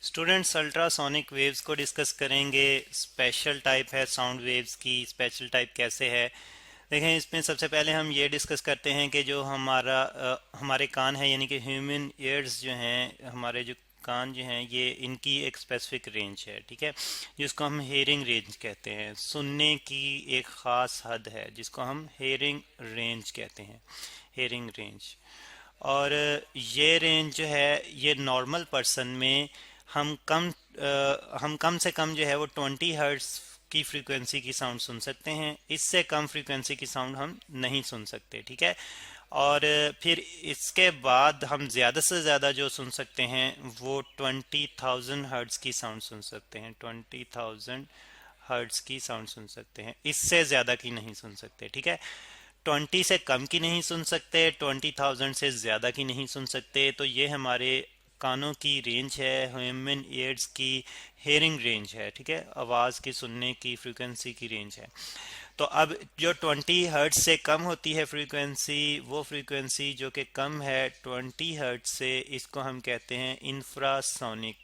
Students ultrasonic waves को discuss करेंगे। Special type है साउंड वेव्स की। स्पेशल टाइप कैसे है देखें। इसमें सबसे पहले हम ये डिस्कस करते हैं कि जो हमारे कान है यानी कि ह्यूमन ईयर्स जो हैं, हमारे जो कान जो हैं, ये इनकी एक स्पेसिफिक रेंज है, ठीक है, जिसको हम हेयरिंग रेंज कहते हैं। सुनने की एक ख़ास हद है जिसको हम हेयरिंग रेंज कहते हैं, हेयरिंग रेंज। और ये रेंज जो है ये नॉर्मल पर्सन में हम कम से कम जो है वो 20 हर्ट्ज की फ्रीक्वेंसी की साउंड सुन सकते हैं। इससे कम फ्रीक्वेंसी की साउंड हम नहीं सुन सकते, ठीक है। और फिर इसके बाद हम ज़्यादा से ज़्यादा जो सुन सकते हैं वो 20,000 हर्ट्ज की साउंड सुन सकते हैं। 20,000 हर्ट्ज की साउंड सुन सकते हैं, इससे ज़्यादा की नहीं सुन सकते, ठीक है। 20 से कम की नहीं सुन सकते, 20,000 से ज़्यादा की नहीं सुन सकते। तो ये हमारे कानों की रेंज है, ह्यूमन ईयर्स की हेयरिंग रेंज है, ठीक है, आवाज़ की सुनने की फ्रीक्वेंसी की रेंज है। तो अब जो 20 हर्ट्ज से कम होती है फ्रीक्वेंसी, वो फ्रीक्वेंसी जो कि कम है 20 हर्ट्ज से, इसको हम कहते हैं इंफ्रासोनिक।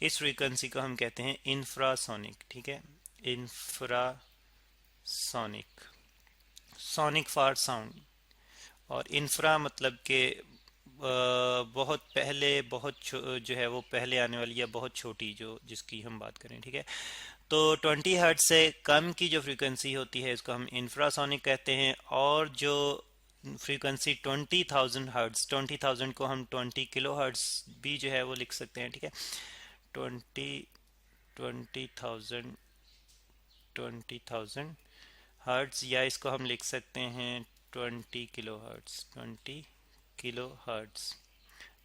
इस फ्रीक्वेंसी को हम कहते हैं इंफ्रासोनिक, ठीक है, इंफ्रासोनिक। Sonic for sound. और इंफ्रा मतलब कि बहुत पहले, जो है वो पहले आने वाली या बहुत छोटी, जो जिसकी हम बात करें, ठीक है। तो 20 हर्ट्ज से कम की जो फ्रीक्वेंसी होती है इसको हम इंफ्रासोनिक कहते हैं। और जो फ्रीक्वेंसी 20,000 हर्ट्ज, 20,000 को हम 20 किलो हर्ट्ज भी जो है वो लिख सकते हैं, ठीक है। 20,000 20,000 हर्ट्ज, या इसको हम लिख सकते हैं 20 किलो हर्ट्ज। 20 किलो हर्ट्ज,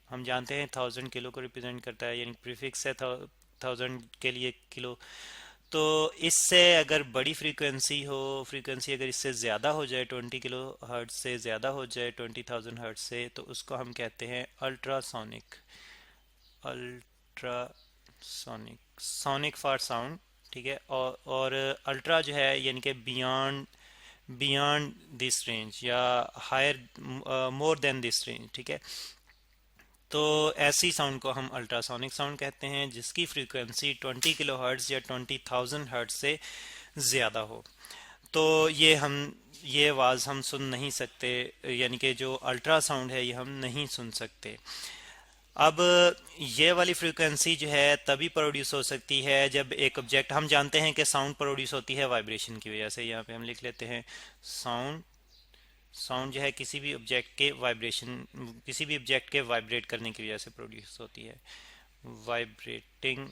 हम जानते हैं 1000 किलो को रिप्रेजेंट करता है, यानी प्रीफिक्स है 1000 के लिए किलो। तो इससे अगर बड़ी फ्रीक्वेंसी हो, फ्रीक्वेंसी अगर इससे ज़्यादा हो जाए, 20 किलो हर्ट्ज से ज़्यादा हो जाए 20,000 हर्ट्ज से, तो उसको हम कहते हैं ultrasonic. Ultrasonic, sonic for sound, ठीक है। और अल्ट्रा जो है यानी कि बियॉन्ड, बियॉन्ड दिस रेंज, या higher, more than this range, ठीक है। तो ऐसी साउंड को हम अल्ट्रासोनिक साउंड कहते हैं जिसकी फ्रीक्वेंसी 20 किलो हर्ट्ज या 20,000 हर्ट्ज से ज़्यादा हो। तो ये आवाज़ हम सुन नहीं सकते, यानी कि जो अल्ट्रासाउंड है ये हम नहीं सुन सकते। अब ये वाली फ्रीक्वेंसी जो है तभी प्रोड्यूस हो सकती है जब एक ऑब्जेक्ट, हम जानते हैं कि साउंड प्रोड्यूस होती है वाइब्रेशन की वजह से। यहाँ पे हम लिख लेते हैं साउंड। साउंड जो है किसी भी ऑब्जेक्ट के वाइब्रेशन, किसी भी ऑब्जेक्ट के वाइब्रेट करने की वजह से प्रोड्यूस होती है। वाइब्रेटिंग,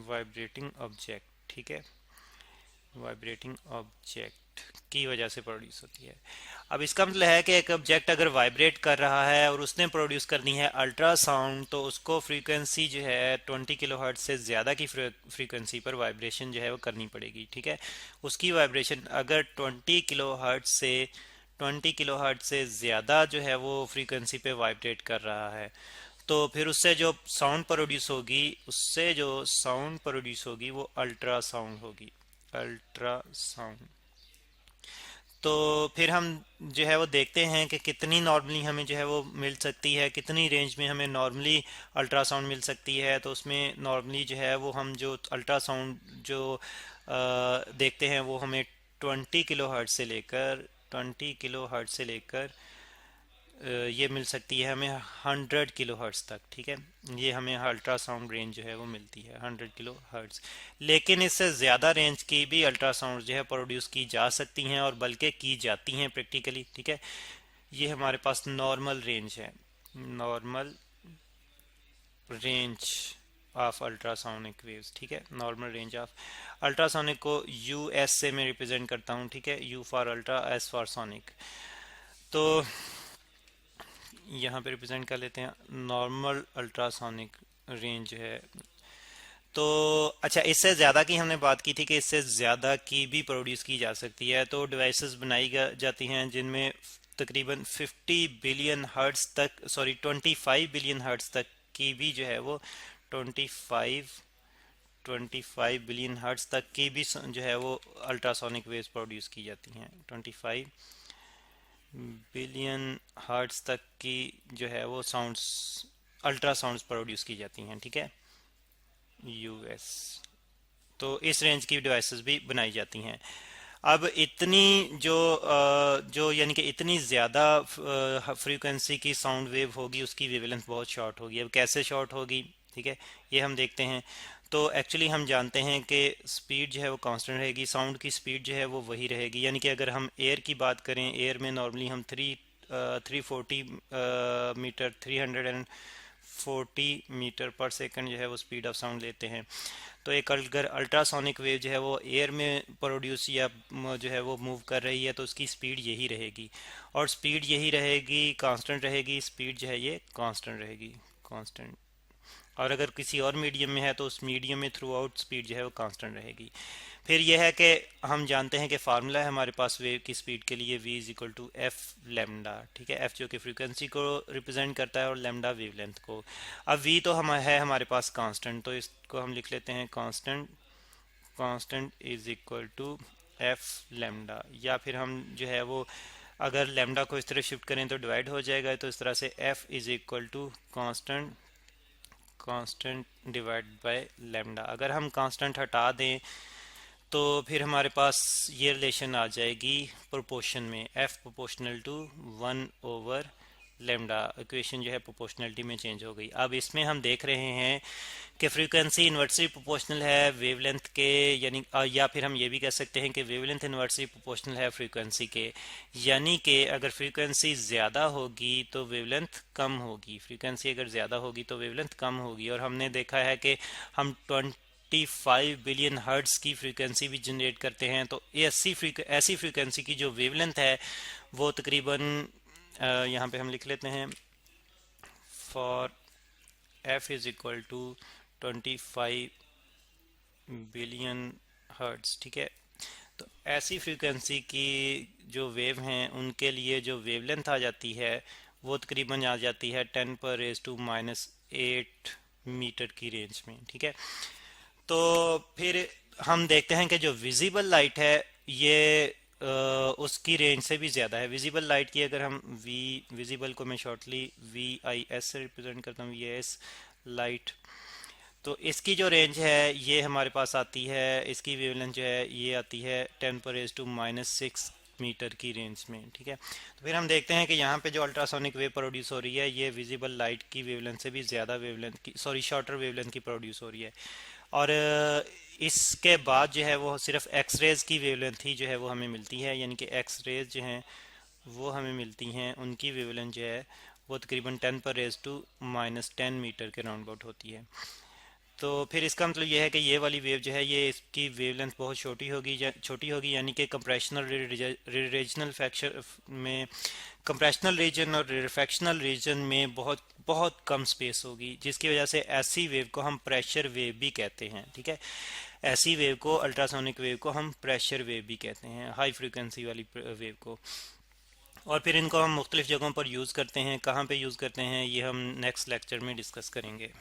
वाइब्रेटिंग ऑब्जेक्ट, ठीक है, वाइब्रेटिंग ऑब्जेक्ट की वजह से प्रोड्यूस होती है। अब इसका मतलब है कि एक ऑब्जेक्ट अगर वाइब्रेट कर रहा है और उसने प्रोड्यूस करनी है अल्ट्रासाउंड, तो उसको फ्रीक्वेंसी जो है 20 किलो हर्ट्ज से ज़्यादा की फ्रीक्वेंसी पर वाइब्रेशन जो है वो करनी पड़ेगी, ठीक है। उसकी वाइब्रेशन अगर 20 किलो हर्ट्ज से ज़्यादा जो है वो फ्रीक्वेंसी पे वाइब्रेट कर रहा है, तो फिर उससे जो साउंड प्रोड्यूस होगी, उससे जो साउंड प्रोड्यूस होगी वो अल्ट्रासाउंड होगी। अल्ट्रासाउंड। तो फिर हम जो है वो देखते हैं कि कितनी नॉर्मली हमें जो है वो मिल सकती है, कितनी रेंज में हमें नॉर्मली अल्ट्रासाउंड मिल सकती है। तो उसमें नॉर्मली जो है वो हम जो अल्ट्रासाउंड जो देखते हैं वो हमें 20 किलो हर्ट्ज से लेकर ये मिल सकती है हमें 100 किलो हर्ट्ज तक, ठीक है। ये हमें अल्ट्रासाउंड रेंज जो है वो मिलती है 100 किलो हर्ट्ज। लेकिन इससे ज़्यादा रेंज की भी अल्ट्रासाउंड जो है प्रोड्यूस की जा सकती हैं, और बल्कि की जाती हैं प्रैक्टिकली, ठीक है। ये हमारे पास नॉर्मल रेंज है, normal range of ultrasonic waves, ठीक है। नॉर्मल रेंज ऑफ अल्ट्रासोनिक को यू एस से मैं रिप्रेजेंट करता हूँ, ठीक है। You for ultra, S for sonic. तो यहाँ पे रिप्रेजेंट कर लेते हैं नॉर्मल अल्ट्रासोनिक रेंज है। तो अच्छा, इससे ज़्यादा की हमने बात की थी कि इससे ज़्यादा की भी प्रोड्यूस की जा सकती है। तो डिवाइसेस बनाई जाती हैं जिनमें तकरीबन 25 बिलियन हर्ट्स तक की भी जो है वो 25 25 बिलियन हर्ट्स तक की भी जो है वो अल्ट्रासोनिक वेव्स प्रोड्यूस की जाती हैं। 25 बिलियन हर्ट्ज तक की जो है वो साउंड्स अल्ट्रासाउंड्स प्रोड्यूस की जाती हैं, ठीक है, यूएस। तो इस रेंज की डिवाइसेस भी बनाई जाती हैं। अब इतनी जो यानी कि इतनी ज़्यादा फ्रीक्वेंसी की साउंड वेव होगी, उसकी वेवलेंथ बहुत शॉर्ट होगी। अब कैसे शॉर्ट होगी, ठीक है, ये हम देखते हैं। तो एक्चुअली हम जानते हैं कि स्पीड जो है वो कांस्टेंट रहेगी, साउंड की स्पीड जो है वो वही रहेगी। यानी कि अगर हम एयर की बात करें, एयर में नॉर्मली हम 340 मीटर 340 मीटर पर सेकंड जो है वो स्पीड ऑफ साउंड लेते हैं। तो एक अगर अल्ट्रासोनिक वेव जो है वो एयर में प्रोड्यूस या जो है वो मूव कर रही है, तो उसकी स्पीड यही रहेगी, और स्पीड यही रहेगी, कांस्टेंट रहेगी, स्पीड जो है ये कांस्टेंट रहेगी, कांस्टेंट। और अगर किसी और मीडियम में है तो उस मीडियम में थ्रू आउट स्पीड जो है वो कांस्टेंट रहेगी। फिर यह है कि हम जानते हैं कि फार्मूला है हमारे पास वेव की स्पीड के लिए, v is equal to F lambda, ठीक है, एफ जो कि फ्रीक्वेंसी को रिप्रेजेंट करता है और लेमडा वेवलेंथ को। अब v तो हम है हमारे पास कांस्टेंट, तो इसको हम लिख लेते हैं constant, constant is equal to F lambda. या फिर हम जो है वो अगर लेमडा को इस तरह शिफ्ट करें तो डिवाइड हो जाएगा, तो इस तरह से f is equal to constant, constant divide by lambda. अगर हम कांस्टेंट हटा दें तो फिर हमारे पास ये रिलेशन आ जाएगी प्रोपोर्शन में, f proportional to 1/, lambda. Equation जो है प्रोपोर्शनलिटी में चेंज हो गई। अब इसमें हम देख रहे हैं कि फ्रीक्वेंसी इन्वर्सली प्रोपोर्शनल है वेवलेंथ के, यानी या फिर हम ये भी कह सकते हैं कि वेवलेंथ इन्वर्सली प्रोपोर्शनल है फ्रीक्वेंसी के। यानी कि अगर फ्रीक्वेंसी ज़्यादा होगी तो वेवलेंथ कम होगी, फ्रीक्वेंसी अगर ज़्यादा होगी तो वेवलेंथ कम होगी। और हमने देखा है कि हम 25 बिलियन हर्ट्ज़ की फ्रीक्वेंसी भी जनरेट करते हैं। तो ऐसी फ्रीक्वेंसी की जो वेवलेंथ है वो तकरीबन यहाँ पे हम लिख लेते हैं for f is equal to 25 billion hertz, ठीक है। तो ऐसी फ्रीक्वेंसी की जो वेव हैं उनके लिए जो वेवलेंथ आ जाती है वो तकरीबन आ जाती है 10⁻⁻⁸ मीटर की रेंज में, ठीक है। तो फिर हम देखते हैं कि जो विजिबल लाइट है ये उसकी रेंज से भी ज़्यादा है। विजिबल लाइट की अगर हम विजिबल को मैं शॉर्टली VIS से रिप्रेजेंट करता हूँ, VIS लाइट, तो इसकी जो रेंज है ये हमारे पास आती है, इसकी वेवलेंथ जो है ये आती है 10⁻⁻⁶ मीटर की रेंज में, ठीक है। तो फिर हम देखते हैं कि यहाँ पे जो अल्ट्रासोनिक वेव प्रोड्यूस हो रही है ये विजिबल लाइट की वेवलेंथ से भी ज़्यादा वेवलेंथ की, सॉरी शॉर्टर वेवलेंथ की प्रोड्यूस हो रही है। और इसके बाद जो है वो सिर्फ एक्स रेज की वेवलेंथ ही जो है वो हमें मिलती है, यानी कि एक्स रेज जो हैं वो हमें मिलती हैं, उनकी वेवलेंथ जो है वो तकरीबन 10⁻⁻10 मीटर के राउंड अबाउट होती है। तो फिर इसका मतलब ये है कि ये वाली वेव जो है ये इसकी वेवलेंथ बहुत छोटी होगी, यानी कि कंप्रेशनल रीजनल फैक्शन में, कंप्रेशनल रीजन और रिफ्रैक्शनल रीजन में बहुत बहुत कम स्पेस होगी, जिसकी वजह से ऐसी वेव को हम प्रेशर वेव भी कहते हैं, ठीक है। ऐसी वेव को, अल्ट्रासोनिक वेव को हम प्रेशर वेव भी कहते हैं, हाई फ्रीक्वेंसी वाली वेव को। और फिर इनको हम मुख्तलिफ जगहों पर यूज़ करते हैं, कहाँ पे यूज़ करते हैं ये हम नेक्स्ट लेक्चर में डिस्कस करेंगे।